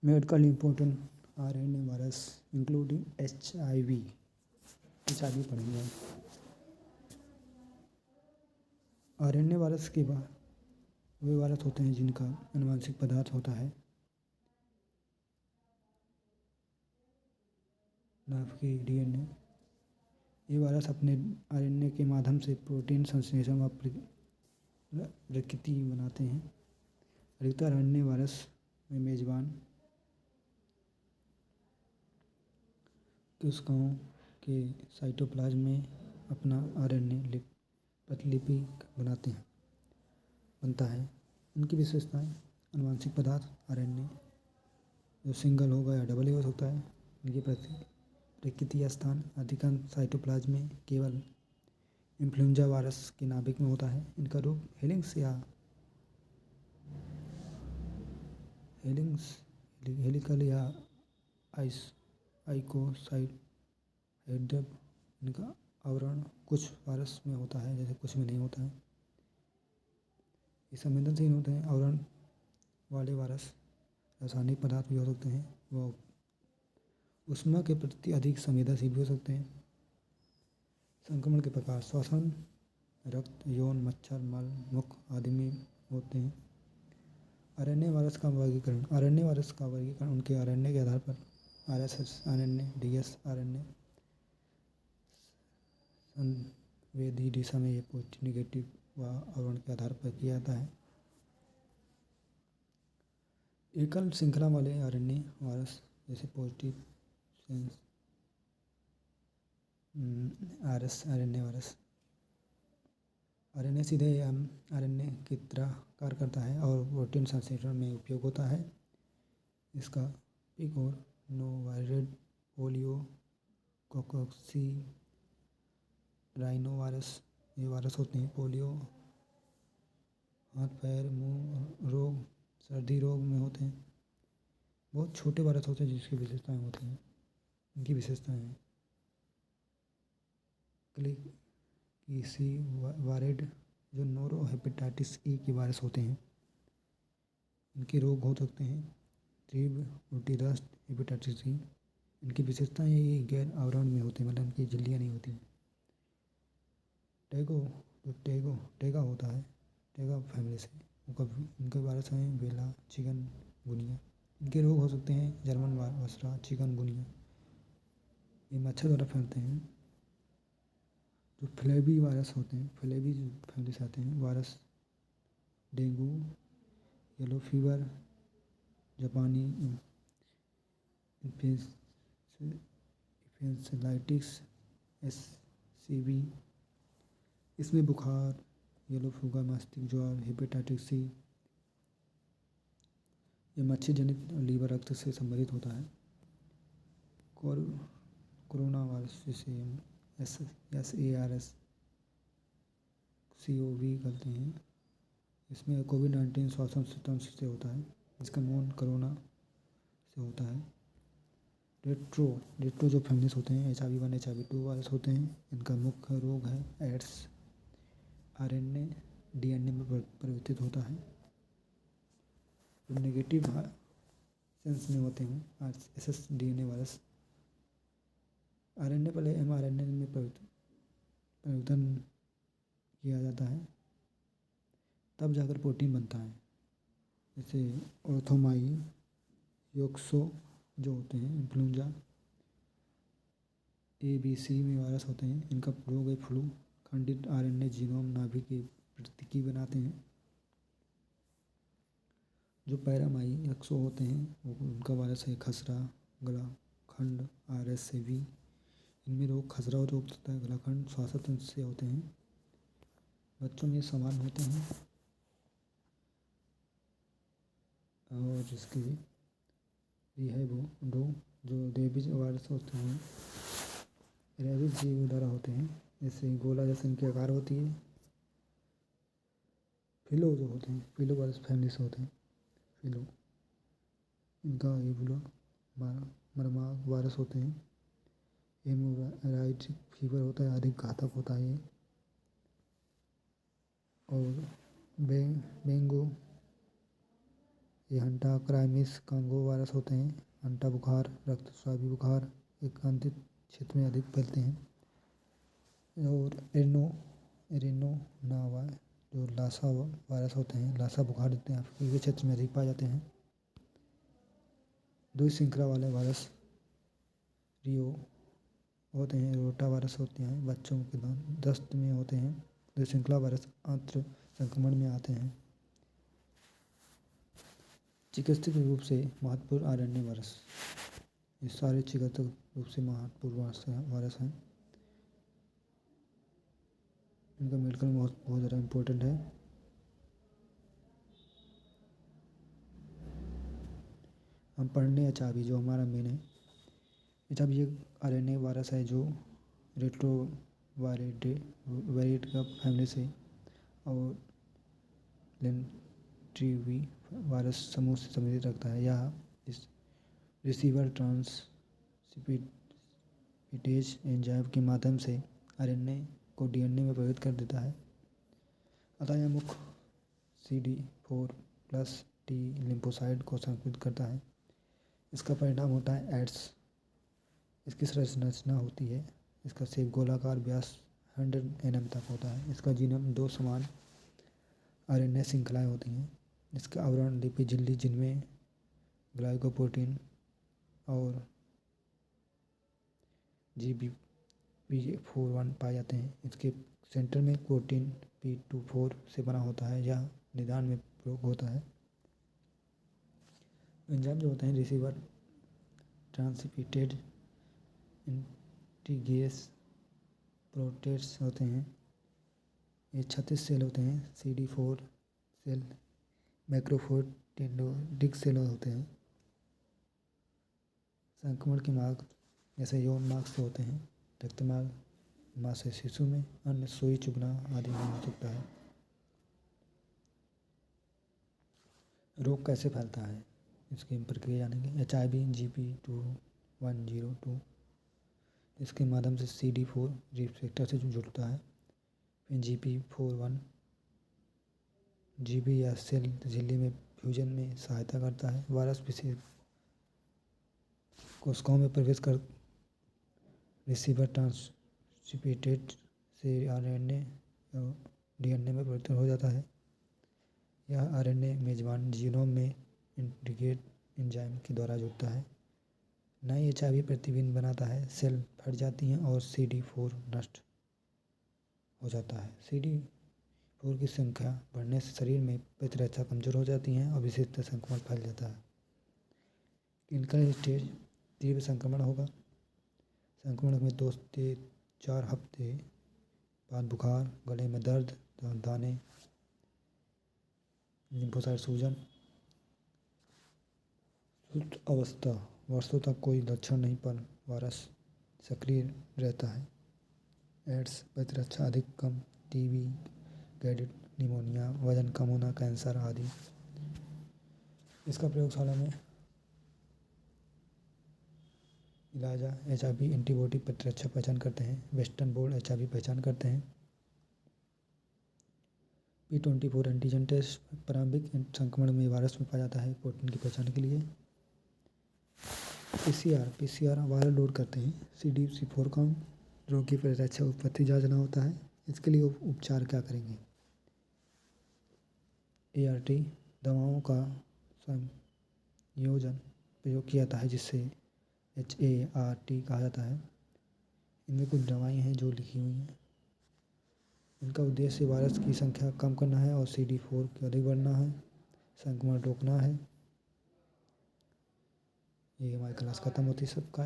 Medically important RNA virus including HIV पढ़ेंगे। RNA virus के बाद वे वायरस होते हैं जिनका आनुवंशिक पदार्थ होता है नाभ के DNA। ये वायरस अपने RNA के माध्यम से प्रोटीन संश्लेषण व प्रकृति बनाते हैं। अधिकतर RNA वायरस में मेजबान कोशिकाओं के साइटोप्लाज्म में अपना RNA प्रतिलिपि बनता है। इनकी विशेषताएं: आनुवंशिक पदार्थ RNA जो सिंगल होगा या डबल हो सकता है। इनकी प्रकृति स्थान अधिकांश साइटोप्लाज्म में केवल इन्फ्लुएंजा वायरस के नाभिक में होता है। इनका रूप हेलिकल या आइकोसाइडल। इनका आवरण कुछ वायरस में होता है जैसे कुछ में नहीं होता है। ये संवेदनशील होते हैं। आवरण वाले वायरस रासायनिक पदार्थ भी हो सकते हैं। वह ऊष्मा के प्रति अधिक संवेदनशील भी हो सकते हैं। संक्रमण के प्रकार: श्वसन, रक्त, यौन, मच्छर, मल, मुख आदि में होते हैं। RNA वायरस का वर्गीकरण उनके RNA के आधार पर RSS RNA, DS RNA संवेदी दिशा में पॉजिटिव, नेगेटिव व आवरण के आधार पर किया जाता है। एकल श्रृंखला वाले RNA वायरस जैसे पॉजिटिव RNA वायरस। RNA सीधे RNA की तरह कार्य करता है और प्रोटीन संश्लेषण में उपयोग होता है। इसका पिक और नोवायरस, पोलियो, कोक्सी, राइनो वायरस ये वायरस होते हैं। पोलियो हाथ पैर मुंह रोग, सर्दी रोग में होते हैं। बहुत छोटे वायरस होते हैं जिसकी विशेषताएं होती हैं। इनकी विशेषताएं हैं किसी वायरड जो नोरो हेपेटाइटिस E के वायरस होते हैं। इनके रोग हो सकते हैं तीव्र उल्टी, दस्त, हेपेटाइटिस C। इनकी विशेषताएं ये गैर आवरण में होते हैं, मतलब इनकी झिल्लियाँ नहीं होती। टेगा होता है, टेगा फैमिली से इनके वायरस हैं बेला चिकनगुनिया। इनके रोग हो सकते हैं जर्मन बसरा, चिकनगुनिया। ये मच्छर द्वारा फैलते हैं। जो फ्लेवी वायरस होते हैं, फ्लेवी फैमिली से आते हैं वायरस, डेंगू, येलो फीवर, जापानी इंसेफेलाइटिस SCV। इसमें बुखार, येलो फीवर, मस्तिष्क ज्वर, हेपेटाइटिस C। ये मच्छर जनित लीवर रक्त से संबंधित होता है। कोरोना वायरस जिसे SARS CoV कहते हैं। इसमें कोविड-19 श्वसन तंत्र से होता है। इसका मूल कोरोना से होता है। रेट्रो जो फैमिलीज होते हैं HIV-1 HIV-2 वायरस होते हैं। इनका मुख्य रोग है एड्स। RNA DNA में परिवर्तित होता है। जो नेगेटिव सेंस में होते हैं RSS DNA वायरस। RNA पहले mRNA में परिवर्तन किया जाता है, तब जाकर प्रोटीन बनता है। जैसे ऑर्थोमाई योक्सो जो होते हैं इन्फ्लुएंजा ABC में वायरस होते हैं। इनका रोग है फ्लू। खंडित RNA जीनोम नाभिक की प्रतिकृति बनाते हैं। जो पैरामाई यक्सो होते हैं उनका वायरस है खसरा, गला खंड RSV। इनमें रोग खसरा रोग होता है। गलाखंड श्वसन तंत्र से होते हैं। बच्चों में समान होते हैं। और जिसकी ये है वो जो रेबीज वायरस होते हैं, रेबीज जीव द्वारा होते हैं। जैसे गोला जैसे इनकी आकार होती है। फिलो जो होते हैं, फिलो वायरस फैमिली से होते हैं। फिलो इनका एबोला मरमाग वायरस होते हैं। हेमोराजिक फीवर होता है, अधिक घातक होता है ये। और बेंगो ये हंटा क्राइमिस कांगो वायरस होते हैं। हंटा बुखार, रक्तस्रावी बुखार एकांतित क्षेत्र में अधिक फैलते हैं। और एरिनो नावा जो लासा वायरस होते हैं, लासा बुखार देते हैं, अफ्रीकी क्षेत्र में अधिक पाए जाते हैं। दो श्रृंखला वाले वायरस रियो होते हैं, रोटा वायरस होते हैं, बच्चों के दस्त में होते हैं। दो श्रृंखला वायरस आंत्र संक्रमण में आते हैं। चिकित्सकीय रूप से महत्वपूर्ण आरएनए वायरस, ये सारे चिकित्सक रूप से महत्वपूर्ण वायरस हैं। इनका मेडिकल बहुत ज़्यादा इम्पोर्टेंट है। हम पढ़ने एचआईवी जो हमारा मेन है। एचआईवी एक आरएनए वायरस है जो रेट्रोवायरेट का फैमिली से और लेंट्रीवी वायरस समूह से संबंधित रखता है। यह रिसीवर ट्रांसक्रिप्टेज एंजाइम के माध्यम से आरएनए को डीएनए में परिवर्तित कर देता है। अतः यह मुख्य CD4+ T लिम्फोसाइट को संकुचित करता है। इसका परिणाम होता है एड्स। इसकी संरचना होती है, इसका शेप गोलाकार, व्यास 100 nm तक होता है। इसका जीनोम 2 समान आरएनए श्रृंखलाएं होती हैं। इसका आवरण लिपिड झिल्ली जिनमें ग्लाइकोप्रोटीन और GB41 पाए जाते हैं। इसके सेंटर में प्रोटीन P24 से बना होता है। यह निदान में प्रयोग होता है। एंजाइम जो होते हैं रिसीवर ट्रांसक्रिप्टेज इंटीग्रेस प्रोटेस होते हैं। ये 36 सेल होते हैं। CD4 सेल मैक्रोफोर टेंडोडिक सेल होते हैं। संक्रमण के मार्ग जैसे यौन मार्ग से होते हैं। रक्तमार्ग माँ से शिशु में, अन्य सुई चुभना आदि में हो सकता है। रोग कैसे फैलता है, इसकी प्रक्रिया जानेंगे। एचआईवी GP2102 इसके माध्यम से CD4 रिसेप्टर से जुड़ता है। फिर GP41 GB या सेल झिल्ली में फ्यूजन में सहायता करता है। वायरस विशेष कोशिकाओं में प्रवेश कर रिसीवर ट्रांसक्रिप्टेज से आरएनए और डीएनए में परिवर्तित हो जाता है। यह आरएनए मेजबान जीनोम में इंटीग्रेट एंजाइम के द्वारा जुड़ता है। नई एचआईवी प्रतिबिंब बनाता है। सेल फट जाती हैं और CD4 नष्ट हो जाता है। CD4 की संख्या बढ़ने से शरीर में प्रतिरक्षा कमजोर हो जाती है और विशेषतः संक्रमण फैल जाता है। क्लिनिकल स्टेज तीव्र संक्रमण होगा। संक्रमण में 2 से 4 हफ्ते बाद बुखार, गले में दर्द, दाने, लिम्फोसाइट सूजन। सुप्त अवस्था वर्षों तक कोई लक्षण नहीं पर वायरस सक्रिय रहता है। एड्स, प्रतिरक्षा अधिक कम, टीबी, गैडिड निमोनिया, वजन कम होना, कैंसर आदि। इसका प्रयोगशाला में इलाजा एचआईवी एंटीबॉडी प्रतिरक्षा पहचान करते हैं। वेस्टर्न बोर्ड एचआईवी पहचान करते हैं। P24 एंटीजन टेस्ट प्रारंभिक संक्रमण में वायरस में पाया जाता है प्रोटीन की पहचान के लिए। पीसीआर वायरल लोड करते हैं। CD4 काउंट, रोग की प्रतिरक्षा उत्पत्ति जांचना होता है। इसके लिए उपचार क्या करेंगे। ART दवाओं का संयोजन प्रयोग किया जाता है जिससे HART कहा जाता है। इनमें कुछ दवाएं हैं जो लिखी हुई हैं। इनका उद्देश्य वायरस की संख्या कम करना है और CD4 की अधिक बढ़ना है, संक्रमण रोकना है। ये हमारी क्लास खत्म होती है। सबका